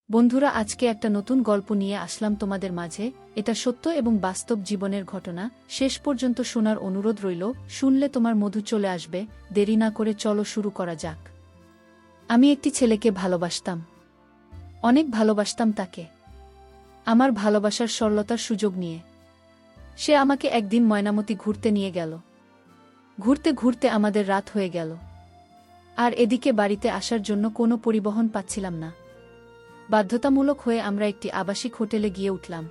বন্ধুরা, আজকে একটা নতুন গল্প নিয়ে আসলাম তোমাদের মাঝে। এটা সত্য এবং বাস্তব জীবনের ঘটনা। শেষ পর্যন্ত শোনার অনুরোধ রইল। শুনলে তোমার মধু চলে আসবে। দেরি না করে চলো শুরু করা যাক। আমি একটি ছেলেকে ভালোবাসতাম, অনেক ভালোবাসতাম তাকে, আমার ভালোবাসার সরলতার সুযোগ নিয়ে। সে আমাকে একদিন ময়নামতি ঘুরতে নিয়ে গেল। ঘুরতে ঘুরতে আমাদের রাত হয়ে গেল, আর এদিকে বাড়িতে আসার জন্য কোনো পরিবহন পাচ্ছিলাম না। বাধ্যতামূলক হয়ে আমরা একটি আবাসিক হোটেলে গিয়ে উঠলাম।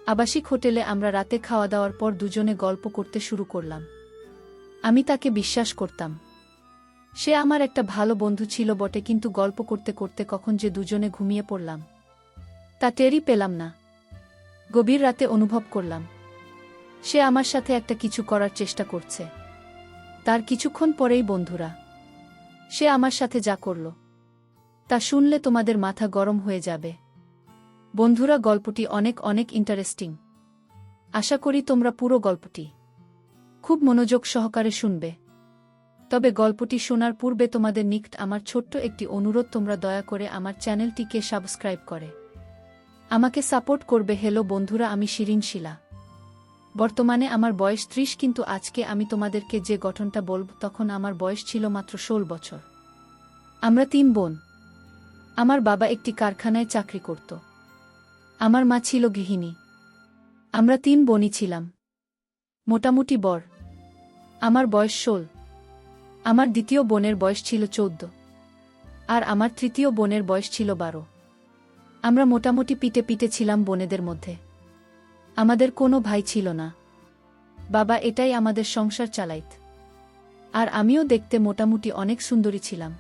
আবাসিক হোটেলে আমরা রাতে খাওয়া দাওয়ার পর দুজনে গল্প করতে শুরু করলাম। আমি তাকে বিশ্বাস করতাম। সে আমার একটা ভালো বন্ধু ছিল বটে, কিন্তু গল্প করতে করতে কখন যে দুজনে ঘুমিয়ে পড়লাম তা টেরই পেলাম না। গভীর রাতে অনুভব করলাম সে আমার সাথে একটা কিছু করার চেষ্টা করছে। তার কিছুক্ষণ পরেই বন্ধুরা, সে আমার সাথে যা করল তা শুনলে তোমাদের মাথা গরম হয়ে যাবে। বন্ধুরা, গল্পটি অনেক অনেক ইন্টারেস্টিং। আশা করি তোমরা পুরো গল্পটি খুব মনোযোগ সহকারে শুনবে। তবে গল্পটি শোনার পূর্বে তোমাদের নিকট আমার ছোট্ট একটি অনুরোধ, তোমরা দয়া করে আমার চ্যানেলটিকে সাবস্ক্রাইব করে আমাকে সাপোর্ট করবে। হ্যালো বন্ধুরা, আমি শিরিন শিলা। বর্তমানে আমার বয়স 30, কিন্তু আজকে আমি তোমাদেরকে যে গঠনটা বলব তখন আমার বয়স ছিল মাত্র 16 বছর। আমরা 3 বোন। আমার বাবা একটি কারখানায় চাকরি করত। আমার মা ছিল গৃহিণী। আমরা 3 বোনই ছিলাম মোটামুটি বড়। আমার বয়স 16। আমার দ্বিতীয় বোনের বয়স ছিল 14, আর আমার তৃতীয় বোনের বয়স ছিল 12। আমরা মোটামুটি পিটে পিটে ছিলাম বোনেদের মধ্যে। আমাদের কোনো ভাই ছিল না। বাবা এটাই আমাদের সংসার চালাইত। আর আমিও দেখতে মোটামুটি অনেক সুন্দরী ছিলাম,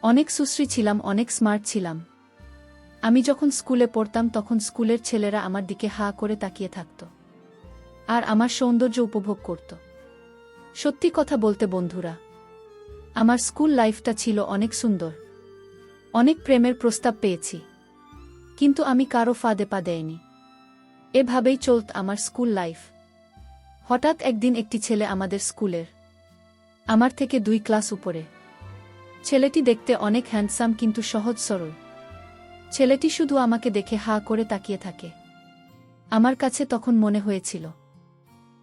অনেক সুশ্রী ছিলাম, অনেক স্মার্ট ছিলাম। আমি যখন স্কুলে পড়তাম তখন স্কুলের ছেলেরা আমার দিকে হা করে তাকিয়ে থাকত আর আমার সৌন্দর্য উপভোগ করত। সত্যি কথা বলতে বন্ধুরা, আমার স্কুল লাইফটা ছিল অনেক সুন্দর। অনেক প্রেমের প্রস্তাব পেয়েছি, কিন্তু আমি কারো ফাঁদে পা দেয়নি। এভাবেই চলত আমার স্কুল লাইফ। হঠাৎ একদিন একটি ছেলে আমাদের স্কুলের, আমার থেকে 2 ক্লাস উপরে। ছেলেটি দেখতে অনেক হ্যান্ডসাম, কিন্তু সহজ সরল। ছেলেটি শুধু আমাকে দেখে হা করে তাকিয়ে থাকে। আমার কাছে তখন মনে হয়েছিল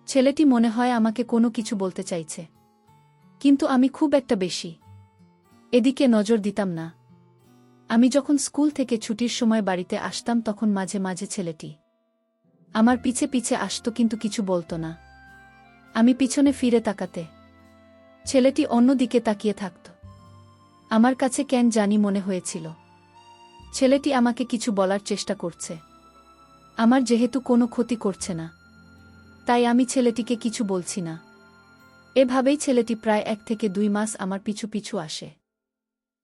ছেলেটি মনে হয় আমাকে কোনো কিছু বলতে চাইছে, কিন্তু আমি খুব একটা বেশি এদিকে নজর দিতাম না। আমি যখন স্কুল থেকে ছুটির সময় বাড়িতে আসতাম তখন মাঝে মাঝে ছেলেটি আমার পিছে পিছে আসত, কিন্তু কিছু বলতো না। আমি পিছনে ফিরে তাকাতে ছেলেটি অন্য দিকে তাকিয়ে থাকত। আমার কাছে কেন জানি মনে হয়েছিল ছেলেটি আমাকে কিছু বলার চেষ্টা করছে। আমার যেহেতু কোনো ক্ষতি করছে না, তাই আমি ছেলেটিকে কিছু বলছি না। এভাবেই ছেলেটি প্রায় 1 থেকে 2 মাস আমার পিছু পিছু আসে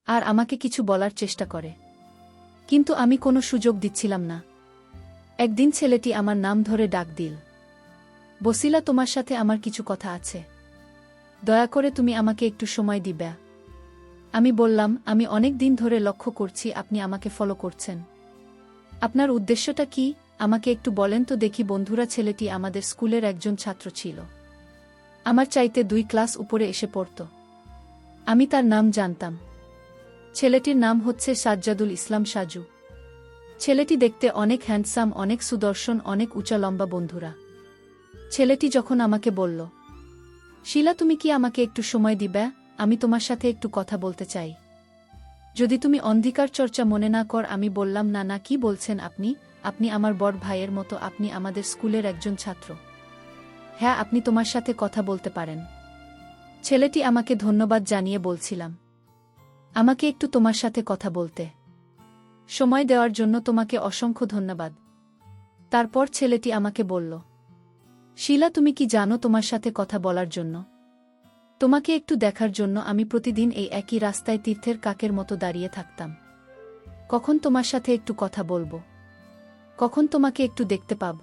আর আমাকে কিছু বলার চেষ্টা করে, কিন্তু আমি কোনো সুযোগ দিচ্ছিলাম না। একদিন ছেলেটি আমার নাম ধরে ডাক দিল, বসিলা, তোমার সাথে আমার কিছু কথা আছে। দয়া করে তুমি আমাকে একটু সময় দিবে। আমি বললাম, আমি অনেক দিন ধরে লক্ষ্য করছি আপনি আমাকে ফলো করছেন। আপনার উদ্দেশ্যটা কি? আমাকে একটু বলেন তো দেখি। বন্ধুরা, ছেলেটি আমাদের স্কুলের একজন ছাত্র ছিল। আমার চাইতে 2 ক্লাস উপরে এসে পড়ত। আমি তার নাম জানতাম। ছেলেটির নাম হচ্ছে সাজ্জাদুল ইসলাম সাজু। ছেলেটি দেখতে অনেক হ্যান্ডসাম, অনেক সুদর্শন, অনেক উঁচা লম্বা। বন্ধুরা, ছেলেটি যখন আমাকে বলল, শিলা, তুমি কি আমাকে একটু সময় দিবে? আমি তোমার সাথে একটু কথা বলতে চাই। যদি তুমি অন্ধকার চর্চা মনে না কর। আমি বললাম, না না, কি বলছেন আপনি? আপনি আমার বড় ভাইয়ের মতো, আপনি আমাদের স্কুলের একজন ছাত্র। হ্যাঁ, আপনি তোমার সাথে কথা বলতে পারেন। ছেলেটি আমাকে ধন্যবাদ জানিয়ে বলছিলাম, আমাকে একটু তোমার সাথে কথা বলতে সময় দেওয়ার জন্য তোমাকে অসংখ্য ধন্যবাদ। তারপর ছেলেটি আমাকে বলল, শিলা, তুমি কি জানো, তোমার সাথে কথা বলার জন্য, তোমাকে একটু দেখার জন্য আমি প্রতিদিন এই একই রাস্তায় তীর্থের কাকের মতো দাঁড়িয়ে থাকতাম। কখন তোমার সাথে একটু কথা বলবো, কখন তোমাকে একটু দেখতে পাব।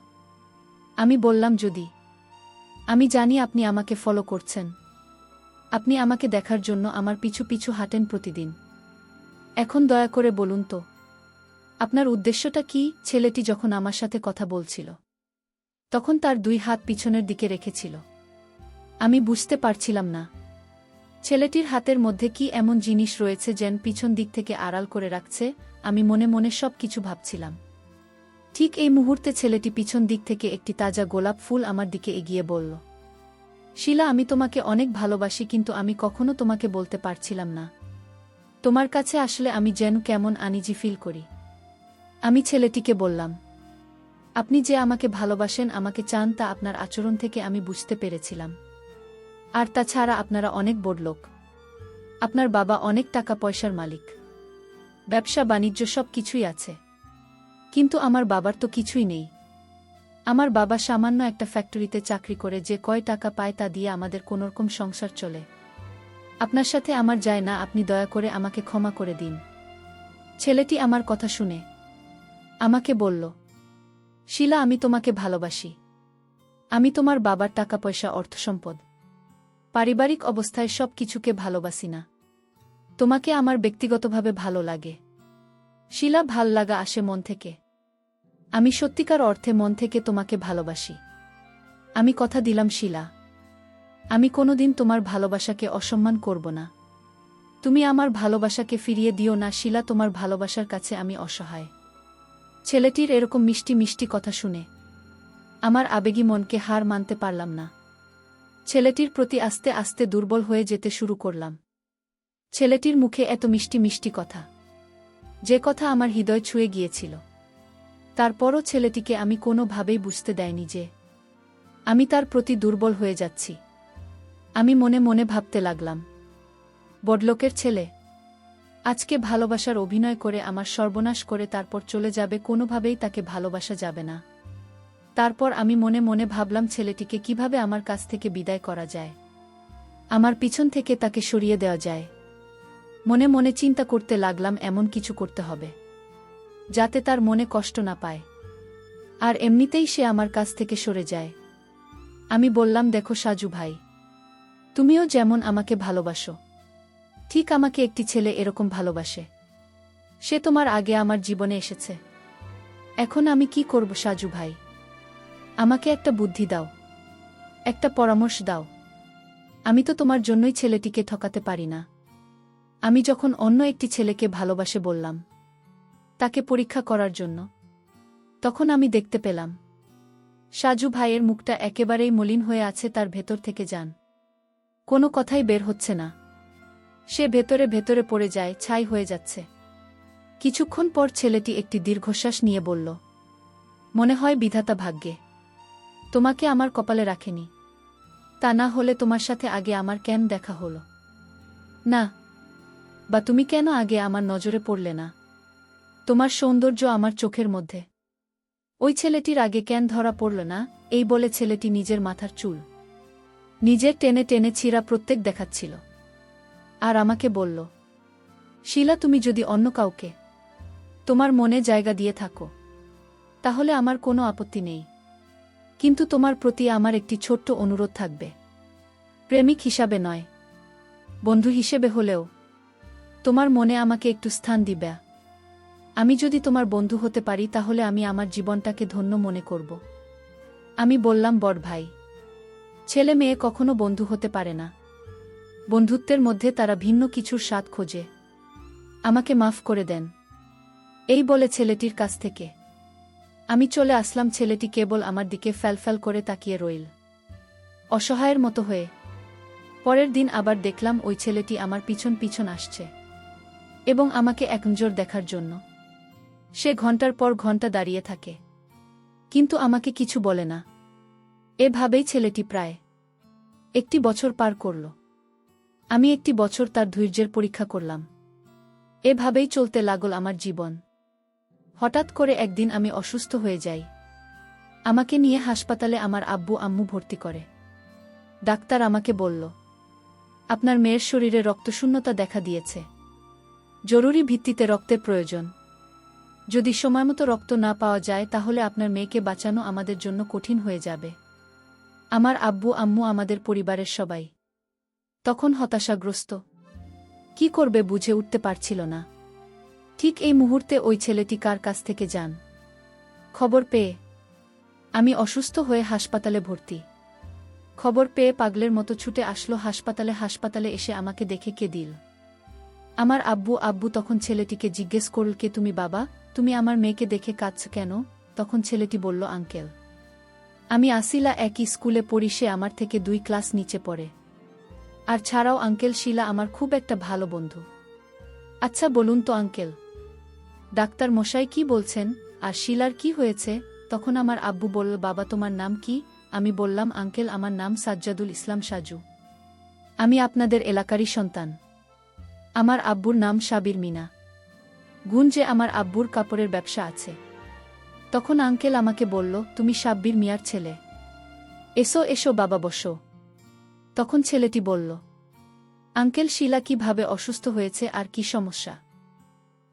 আমি বললাম, যদি। আমি জানি আপনি আমাকে ফলো করছেন। আপনি আমাকে দেখার জন্য আমার পিছু পিছু হাঁটেন প্রতিদিন। এখন দয়া করে বলুন তো, আপনার উদ্দেশ্যটা কি? ছেলেটি যখন আমার সাথে কথা বলছিল তখন তার 2 হাত পিছনের দিকে রেখেছিল। আমি বুঝতে পারছিলাম না ছেলেটির হাতের মধ্যে কি এমন জিনিস রয়েছে যেন পিছন দিক থেকে আড়াল করে রাখছে। আমি মনে মনে সব কিছু ভাবছিলাম। ঠিক এই মুহূর্তে ছেলেটি পিছন দিক থেকে একটি তাজা গোলাপ ফুল আমার দিকে এগিয়ে বলল, শিলা, আমি তোমাকে অনেক ভালোবাসি, কিন্তু আমি কখনো তোমাকে বলতে পারছিলাম না। তোমার কাছে আসলে আমি যেন কেমন আনইজি ফিল করি। আমি ছেলেটিকে বললাম, আপনি যে আমাকে ভালোবাসেন, আমাকে চান, তা আপনার আচরণ থেকে আমি বুঝতে পেরেছিলাম। আর তাছাড়া আপনারা অনেক বড়লোক। আপনার বাবা অনেক টাকা পয়সার মালিক, ব্যবসা বাণিজ্য সব কিছুই আছে। কিন্তু আমার বাবার তো কিছুই নেই। আমার বাবা সামান্য একটা ফ্যাক্টরিতে চাকরি করে যে কয় টাকা পায় তা দিয়ে আমাদের কোনোরকম সংসার চলে। আপনার সাথে আমার যায় না, আপনি দয়া করে আমাকে ক্ষমা করে দিন। ছেলেটি আমার কথা শুনে আমাকে বলল, শিলা, আমি তোমাকে ভালোবাসি। আমি তোমার বাবার টাকা পয়সা, অর্থসম্পদ, পারিবারিক অবস্থায় সব কিছুকে ভালোবাসি না। তোমাকে আমার ব্যক্তিগতভাবে ভালো লাগে। শিলা, ভাল লাগা আসে মন থেকে। আমি সত্যিকার অর্থে মন থেকে তোমাকে ভালোবাসি। আমি কথা দিলাম শিলা, আমি কোনোদিন তোমার ভালোবাসাকে অসম্মান করব না। তুমি আমার ভালোবাসাকে ফিরিয়ে দিও না শিলা, তোমার ভালোবাসার কাছে আমি অসহায়। ছেলেটির এরকম মিষ্টি মিষ্টি কথা শুনে আমার আবেগী মনকে হার মানতে পারলাম না। ছেলেটির প্রতি আস্তে আস্তে দুর্বল হয়ে যেতে শুরু করলাম। ছেলেটির মুখে এত মিষ্টি মিষ্টি কথা, যে কথা আমার হৃদয় ছুঁয়ে গিয়েছিল। তারপরও ছেলেটিকে আমি কোনোভাবেই বুঝতে দেয়নি যে আমি তার প্রতি দুর্বল হয়ে যাচ্ছি। আমি মনে মনে ভাবতে লাগলাম, বড়লোকের ছেলে আজকে ভালোবাসার অভিনয় করে আমার সর্বনাশ করে তারপর চলে যাবে, কোনোভাবেই তাকে ভালোবাসা যাবে না। তারপর আমি মনে মনে ভাবলাম ছেলেটিকে কিভাবে আমার কাছ থেকে বিদায় করা যায়, আমার পিছন থেকে তাকে সরিয়ে দেওয়া যায়। মনে মনে চিন্তা করতে লাগলাম এমন কিছু করতে হবে যাতে তার মনে কষ্ট না পায়, আর এমনিতেই সে আমার কাছ থেকে সরে যায়। আমি বললাম, দেখো সাজু ভাই, তুমিও যেমন আমাকে ভালোবাসো, ঠিক আমাকে একটি ছেলে এরকম ভালোবাসে। সে তোমার আগে আমার জীবনে এসেছে। এখন আমি কি করব সাজু ভাই? আমাকে একটা বুদ্ধি দাও, একটা পরামর্শ দাও। আমি তো তোমার জন্যই ছেলেটিকে ঠকাতে পারি না। আমি যখন অন্য একটি ছেলেকে ভালোবাসে বললাম তাকে পরীক্ষা করার জন্য, তখন আমি দেখতে পেলাম সাজু ভাইয়ের মুখটা একেবারেই মলিন হয়ে আছে, তার ভেতর থেকে যান কোনো কথাই বের হচ্ছে না। সে ভেতরে ভেতরে পড়ে যায়, ছাই হয়ে যাচ্ছে। কিছুক্ষণ পর ছেলেটি একটি দীর্ঘশ্বাস নিয়ে বলল, মনে হয় বিধাতা ভাগ্যে তোমাকে আমার কপালে রাখেনি। তা না হলে তোমার সাথে আগে আমার কেন দেখা হলো না, বা তুমি কেন আগে আমার নজরে পড়লে না? তোমার সৌন্দর্য আমার চোখের মধ্যে, ওই ছেলেটির আগে কেন ধরা পড়ল না? এই বলে ছেলেটি নিজের মাথার চুল নিজের টেনে টেনে ছিঁড়া প্রত্যেক দেখাচ্ছিল আর আমাকে বলল, শিলা, তুমি যদি অন্য কাউকে তোমার মনে জায়গা দিয়ে থাকো তাহলে আমার কোনো আপত্তি নেই, কিন্তু তোমার প্রতি আমার একটি ছোট্ট অনুরোধ থাকবে। প্রেমিক হিসাবে নয়, বন্ধু হিসেবে হলেও তোমার মনে আমাকে একটু স্থান দিবে। আমি যদি তোমার বন্ধু হতে পারি তাহলে আমি আমার জীবনটাকে ধন্য মনে করব। আমি বললাম, বড় ভাই, ছেলে মেয়ে কখনো বন্ধু হতে পারে না। বন্ধুত্বের মধ্যে তারা ভিন্ন কিছুর স্বাদ খোঁজে। আমাকে মাফ করে দেন। এই বলে ছেলেটির কাছ থেকে আমি চলে আসলাম। ছেলেটি কেবল আমার দিকে ফ্যালফ্যাল করে তাকিয়ে রইল, অসহায়ের মতো হয়ে। পরের দিন আবার দেখলাম ওই ছেলেটি আমার পিছন পিছন আসছে এবং আমাকে একনজর দেখার জন্য সে ঘন্টার পর ঘন্টা দাঁড়িয়ে থাকে, কিন্তু আমাকে কিছু বলে না। এভাবেই ছেলেটি প্রায় একটি বছর পার করল। আমি একটি বছর তার ধৈর্যের পরীক্ষা করলাম। এভাবেই চলতে লাগল আমার জীবন। হঠাৎ করে একদিন আমি অসুস্থ হয়ে যাই। আমাকে নিয়ে হাসপাতালে আমার আব্বু আম্মু ভর্তি করে। ডাক্তার আমাকে বলল, আপনার মেয়ের শরীরে রক্তশূন্যতা দেখা দিয়েছে, জরুরি ভিত্তিতে রক্তের প্রয়োজন। যদি সময়মতো রক্ত না পাওয়া যায় তাহলে আপনার মেয়েকে বাঁচানো আমাদের জন্য কঠিন হয়ে যাবে। আমার আব্বু আম্মু, আমাদের পরিবারের সবাই তখন হতাশাগ্রস্ত। কি করবে বুঝে উঠতে পারছিল না। ঠিক এই মুহূর্তে ওই ছেলেটি কার কাছ থেকে যান খবর পেয়ে আমি অসুস্থ হয়ে হাসপাতালে ভর্তি। খবর পেয়ে পাগলের মতো ছুটে আসলো হাসপাতালে। হাসপাতালে এসে আমাকে দেখে কেঁদিল। আমার আব্বু তখন ছেলেটিকে জিজ্ঞেস করল, কে তুমি বাবা? তুমি আমার মেয়েকে দেখে কাঁদছ কেন? তখন ছেলেটি বলল, আঙ্কেল, আমি আসিলা একই স্কুলে পড়ি, সে আমার থেকে 2 ক্লাস নিচে পড়ে। আর ছাড়াও আঙ্কেল, শিলা আমার খুব একটা ভালো বন্ধু। আচ্ছা বলুন তো আঙ্কেল, ডাক্তার মশাই কি বলছেন? আর শিলার কি হয়েছে? তখন আমার আব্বু বলল, বাবা তোমার নাম কি? আমি বললাম, আঙ্কেল আমার নাম সাজ্জাদুল ইসলাম সাজু। আমি আপনাদের এলাকারই সন্তান। আমার আব্বুর নাম সাবির মিনা। গুঞ্জে আমার আব্বুর কাপড়ের ব্যবসা আছে। তখন আঙ্কেল আমাকে বলল, তুমি সাব্বির মিয়ার ছেলে। এসো এসো বাবা, বসো। তখন ছেলেটি বলল, আঙ্কেল শিলা কিভাবে অসুস্থ হয়েছে আর কি সমস্যা?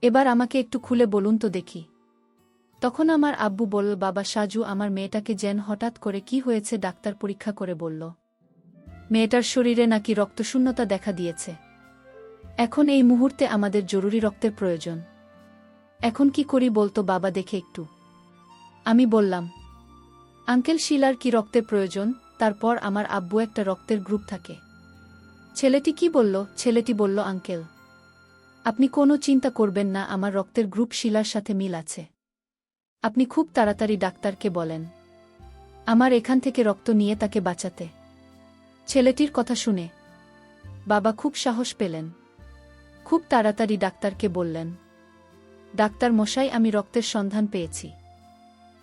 এবার আমাকে একটু খুলে বলুন তো দেখি। তখন আমার আব্বু বলল, বাবা সাজু আমার মেয়েটাকে যেন হঠাৎ করে কি হয়েছে, ডাক্তার পরীক্ষা করে বলল মেয়েটার শরীরে নাকি রক্তশূন্যতা দেখা দিয়েছে। এখন এই মুহূর্তে আমাদের জরুরি রক্তের প্রয়োজন। এখন কি করি বলতো বাবা, দেখে একটু। আমি বললাম, আঙ্কেল শিলার কি রক্তের প্রয়োজন? তারপর আমার আব্বু একটা রক্তের গ্রুপ থাকে। ছেলেটি কি বলল? ছেলেটি বলল, আঙ্কেল আপনি কোনো চিন্তা করবেন না, আমার রক্তের গ্রুপ শিলার সাথে মিল আছে। আপনি খুব তাড়াতাড়ি ডাক্তারকে বলেন আমার এখান থেকে রক্ত নিয়ে তাকে বাঁচাতে। ছেলেটির কথা শুনে বাবা খুব সাহস পেলেন। খুব তাড়াতাড়ি ডাক্তারকে বললেন, ডাক্তার মশাই আমি রক্তের সন্ধান পেয়েছি।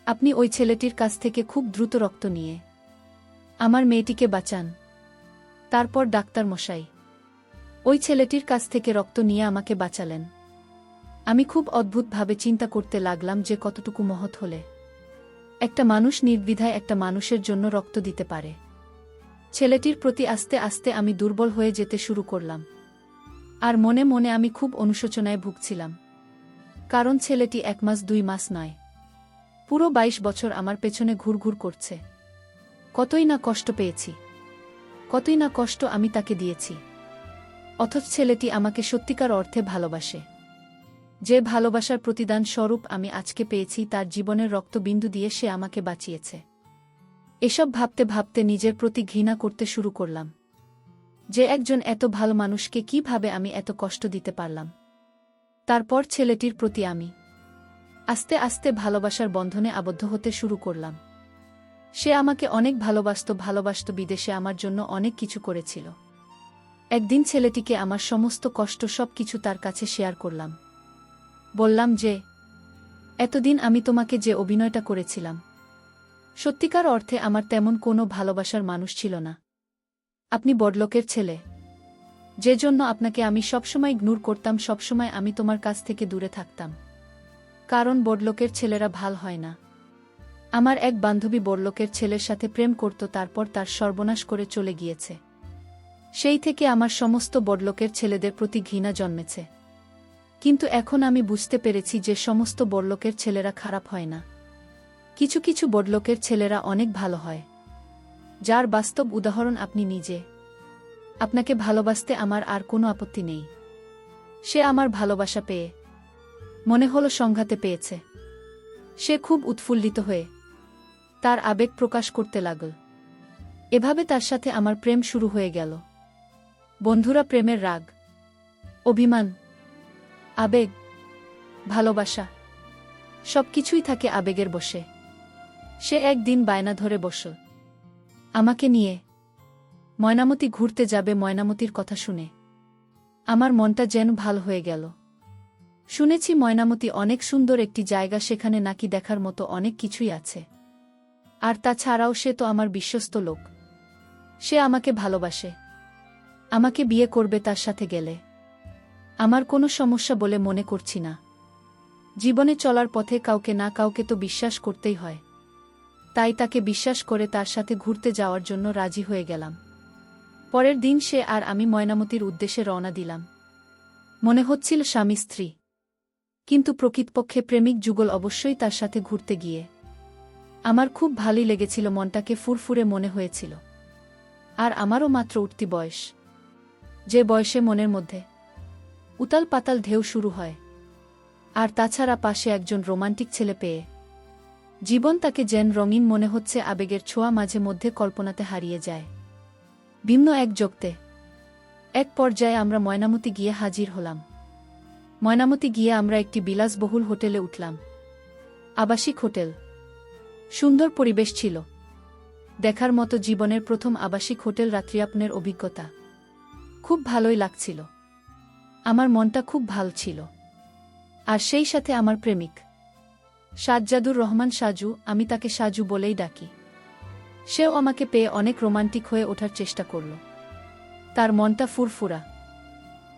আপনি ওই ছেলেটির কাছ থেকে খুব দ্রুত রক্ত নিয়ে আমার মেয়েটিকে বাঁচান। তারপর ডাক্তার মশাই ওই ছেলেটির কাছ থেকে রক্ত নিয়ে আমাকে বাঁচালেন। আমি খুব অদ্ভুতভাবে চিন্তা করতে লাগলাম যে কতটুকু মহৎ হলে একটা মানুষ নির্দ্বিধায় একটা মানুষের জন্য রক্ত দিতে পারে। ছেলেটির প্রতি আস্তে আস্তে আমি দুর্বল হয়ে যেতে শুরু করলাম। আর মনে মনে আমি খুব অনুশোচনায় ভুগছিলাম, কারণ ছেলেটি 1 মাস 2 মাস নয়, পুরো 22 বছর আমার পেছনে ঘুরঘুর করছে। কতই না কষ্ট পেয়েছি, কতই না কষ্ট আমি তাকে দিয়েছি, অথচ ছেলেটি আমাকে সত্যিকার অর্থে ভালোবাসে। যে ভালোবাসার প্রতিদান স্বরূপ আমি আজকে পেয়েছি, তার জীবনের রক্তবিন্দু দিয়ে সে আমাকে বাঁচিয়েছে। এসব ভাবতে ভাবতে নিজের প্রতি ঘৃণা করতে শুরু করলাম, যে একজন এত ভালো মানুষকে কিভাবে আমি এত কষ্ট দিতে পারলাম। তারপর ছেলেটির প্রতি আমি আস্তে আস্তে ভালোবাসার বন্ধনে আবদ্ধ হতে শুরু করলাম। সে আমাকে অনেক ভালোবাসত, বিদেশে আমার জন্য অনেক কিছু করেছিল। একদিন ছেলেটিকে আমার সমস্ত কষ্ট সব কিছু তার কাছে শেয়ার করলাম। বললাম যে এতদিন আমি তোমাকে যে অভিনয়টা করেছিলাম, সত্যিকার অর্থে আমার তেমন কোনো ভালোবাসার মানুষ ছিল না। আপনি বড়লোকের ছেলে, যে জন্য আপনাকে আমি সবসময় ইগনোর করতাম, সবসময় আমি তোমার কাছ থেকে দূরে থাকতাম, কারণ বড়লোকের ছেলেরা ভাল হয় না। আমার এক বান্ধবী বড়লোকের ছেলের সাথে প্রেম করত, তারপর তার সর্বনাশ করে চলে গিয়েছে। সেই থেকে আমার সমস্ত বড়লোকের ছেলেদের প্রতি ঘৃণা জন্মেছে। কিন্তু এখন আমি বুঝতে পেরেছি যে সমস্ত বড়লোকের ছেলেরা খারাপ হয় না, কিছু কিছু বড়লোকের ছেলেরা অনেক ভালো হয়, যার বাস্তব উদাহরণ আপনি নিজে। আপনাকে ভালোবাসতে আমার আর কোনো আপত্তি নেই। সে আমার ভালোবাসা পেয়ে মনে হলো সংঘাতে পেয়েছে। সে খুব উৎফুল্লিত হয়ে তার আবেগ প্রকাশ করতে লাগল। এভাবে তার সাথে আমার প্রেম শুরু হয়ে গেল। বন্ধুরা, প্রেমের রাগ, অভিমান, আবেগ, ভালোবাসা সবকিছুই থাকে আবেগের বশে। সে একদিন বায়না ধরে বসল আমাকে নিয়ে ময়নামতি ঘুরতে যাবে। ময়নামতির কথা শুনে আমার মনটা যেন ভালো হয়ে গেল। শুনেছি ময়নামতি অনেক সুন্দর একটি জায়গা, সেখানে নাকি দেখার মতো অনেক কিছুই আছে। আর তাছাড়াও সে তো আমার বিশ্বস্ত লোক, সে আমাকে ভালোবাসে, আমাকে বিয়ে করবে। তার সাথে গেলে আমার কোনো সমস্যা বলে মনে করছি না। জীবনে চলার পথে কাউকে না কাউকে তো বিশ্বাস করতেই হয়, তাই তাকে বিশ্বাস করে তার সাথে ঘুরতে যাওয়ার জন্য রাজি হয়ে গেলাম। পরের দিন সে আর আমি ময়নামতির উদ্দেশ্যে রওনা দিলাম। মনে হচ্ছিল স্বামী স্ত্রী, কিন্তু প্রকৃতপক্ষে প্রেমিক যুগল অবশ্যই তার সাথে ঘুরতে গিয়ে আমার খুব ভালোই লেগেছিল, মনটাকে ফুরফুরে মনে হয়েছিল। আর আমারও মাত্র উঠতি বয়স, যে বয়সে মনের মধ্যে উতাল পাতাল ঢেউ শুরু হয়। আর তাছাড়া পাশে একজন রোমান্টিক ছেলে পেয়ে জীবন তাকে যেন রঙিন মনে হচ্ছে। আবেগের ছোঁয়া মাঝে মধ্যে কল্পনাতে হারিয়ে যায়, ভিন্ন এক জগতে। এক পর্যায়ে আমরা ময়নামতি গিয়ে হাজির হলাম। ময়নামতি গিয়ে আমরা একটি বিলাসবহুল হোটেলে উঠলাম। আবাসিক হোটেল। সুন্দর পরিবেশ ছিল। দেখার মতো জীবনের প্রথম আবাসিক হোটেল রাত্রিযাপনের অভিজ্ঞতা। খুব ভালোই লাগছিল। আমার মনটা খুব ভালো ছিল। আর সেই সাথে আমার প্রেমিক সাজ্জাদুর রহমান সাজু, আমি তাকে সাজু বলেই ডাকি। সেও আমাকে পেয়ে অনেক রোমান্টিক হয়ে ওঠার চেষ্টা করল। তার মনটা ফুরফুরা।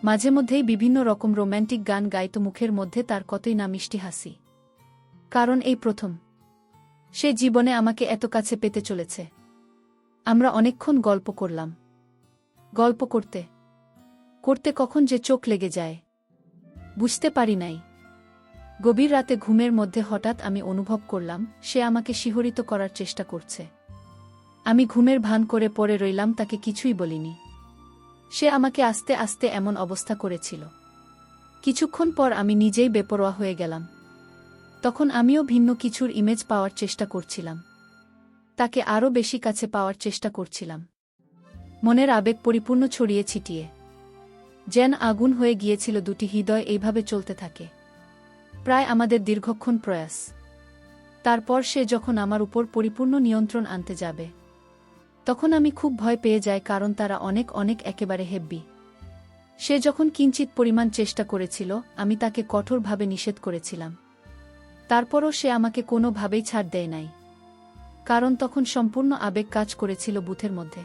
মাঝে মধ্যেই বিভিন্ন রকম রোম্যান্টিক গান গাইত, মুখের মধ্যে তার কতই না মিষ্টি হাসি। কারণ এই প্রথম সে জীবনে আমাকে এত কাছে পেতে চলেছে। আমরা অনেকক্ষণ গল্প করলাম। গল্প করতে করতে কখন যে চোখ লেগে যায় বুঝতে পারি নাই। গভীর রাতে ঘুমের মধ্যে হঠাৎ আমি অনুভব করলাম সে আমাকে শিহরিত করার চেষ্টা করছে। আমি ঘুমের ভান করে পড়ে রইলাম, তাকে কিছুই বলিনি। সে আমাকে আস্তে আস্তে এমন অবস্থা করেছিল। কিছুক্ষণ পর আমি নিজেই বেপরোয়া হয়ে গেলাম। তখন আমিও ভিন্ন কিছুর ইমেজ পাওয়ার চেষ্টা করছিলাম। তাকে আরও বেশি কাছে পাওয়ার চেষ্টা করছিলাম। মনের আবেগ পরিপূর্ণ ছড়িয়ে ছিটিয়ে যেন আগুন হয়ে গিয়েছিল দুটি হৃদয়। এইভাবে চলতে থাকে প্রায় আমাদের দীর্ঘক্ষণ প্রয়াস। তারপর সে যখন আমার উপর পরিপূর্ণ নিয়ন্ত্রণ আনতে যাবে তখন আমি খুব ভয় পেয়ে যাই, কারণ তারা অনেক অনেক একেবারে হেব্বি। সে যখন কিঞ্চিত পরিমাণ চেষ্টা করেছিল আমি তাকে কঠোরভাবে নিষেধ করেছিলাম। তারপরও সে আমাকে কোনোভাবেই ছাড় দেয় নাই, কারণ তখন সম্পূর্ণ আবেগ কাজ করেছিল বুথের মধ্যে।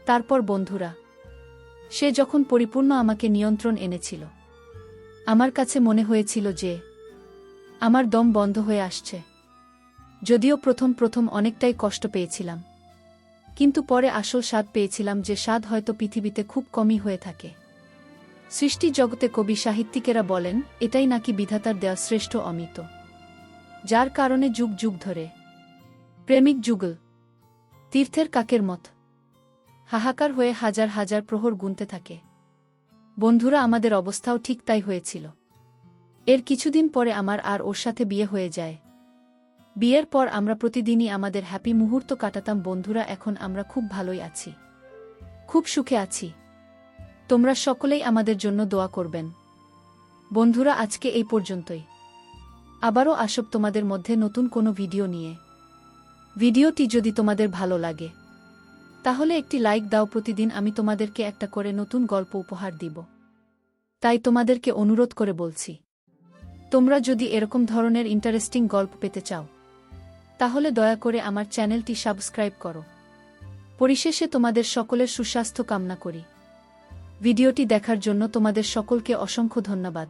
তারপর বন্ধুরা, সে যখন পরিপূর্ণ আমাকে নিয়ন্ত্রণ এনেছিল আমার কাছে মনে হয়েছিল যে আমার দম বন্ধ হয়ে আসছে। যদিও প্রথম প্রথম অনেকটাই কষ্ট পেয়েছিলাম, কিন্তু পরে আসল স্বাদ পেয়েছিলাম, যে স্বাদ হয়তো পৃথিবীতে খুব কমই হয়ে থাকে। সৃষ্টি জগতে কবি সাহিত্যিকেরা বলেন এটাই নাকি বিধাতার দেওয়া শ্রেষ্ঠ অমৃত, যার কারণে যুগ যুগ ধরে প্রেমিক যুগল তীর্থের কাকের মত হাহাকার হয়ে হাজার হাজার প্রহর গুনতে থাকে। বন্ধুরা, আমাদের অবস্থাও ঠিক তাই হয়েছিল। এর কিছুদিন পরে আমার আর ওর সাথে বিয়ে হয়ে যায়। বিয়ের পর আমরা প্রতিদিনই আমাদের হ্যাপি মুহূর্ত কাটাতাম। বন্ধুরা, এখন আমরা খুব ভালোই আছি, খুব সুখে আছি। তোমরা সকলেই আমাদের জন্য দোয়া করবেন। বন্ধুরা, আজকে এই পর্যন্তই। আবারও আসব তোমাদের মধ্যে নতুন কোনো ভিডিও নিয়ে। ভিডিওটি যদি তোমাদের ভালো লাগে তাহলে একটি লাইক দাও। প্রতিদিন আমি তোমাদেরকে একটা করে নতুন গল্প উপহার দিব, তাই তোমাদেরকে অনুরোধ করে বলছি, তোমরা যদি এরকম ধরনের ইন্টারেস্টিং গল্প পেতে চাও তাহলে দয়া করে আমার চ্যানেলটি সাবস্ক্রাইব করো। পরিশেষে তোমাদের সকলের সুস্বাস্থ্য কামনা করি। ভিডিওটি দেখার জন্য তোমাদের সকলকে অসংখ্য ধন্যবাদ।